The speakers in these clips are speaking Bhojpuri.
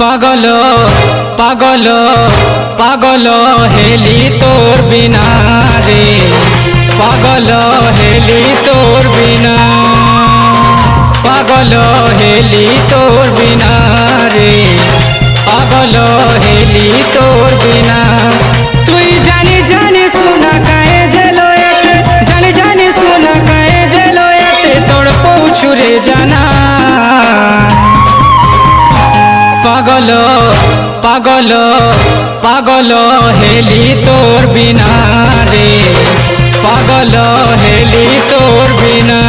पागल पागल पागल हेली तोर बिना रे, पागल हेली तोर बिना, पागल हेली तोर बिना रे, पागल हेली तोर बिना। तुई जानी जानी सुना काहे जेलोयत, जानी जानी सुना काहे जेलोयत तोड़ पूछू रे जाना। पागल पागल पागल हेली तोर बिना रे, पागल हेली तोर बिना।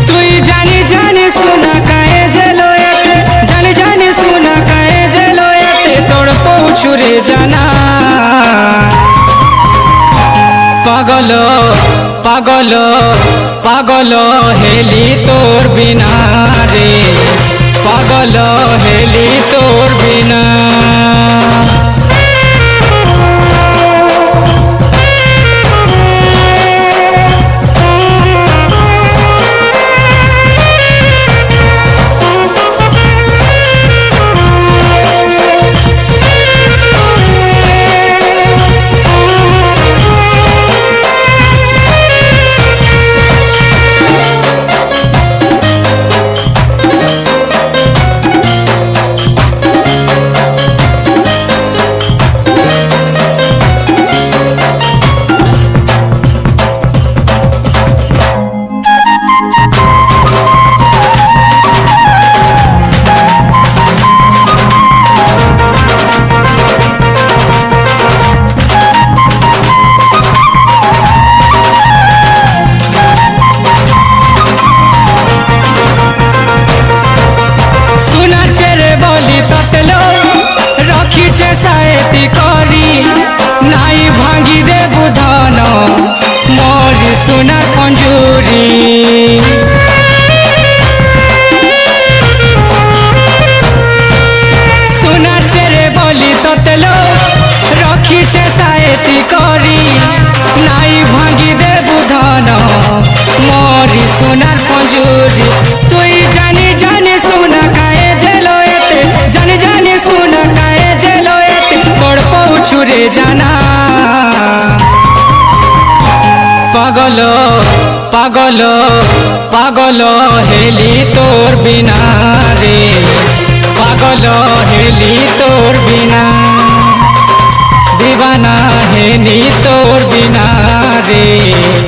तुई जानी जानी सुना काहे जेलोयत, जानी जानी सुना काहे जेलोयत तोड़ पूछू रे जाना। पागल पागल पागल हेली तोर बिना रे, पागल हेली तोर बिना। नाई भांगी दे बुधान मोरी सोनार पंजूरी, सोनार चेरे बोली तोतलो रखीछे सायती करी। नाई भांगी दे बुधान मोरी सोनार पंजूरी। तुई जानी जानी सुना काहे जेलोयत, जानी जानी सुना काहे जेलोयत तोड़ पूछू रे जाना। पागल पागल पागल हेली तोर बिना रे, पागल हेली तोर बिना, दीवाना हेली तोर बिना रे।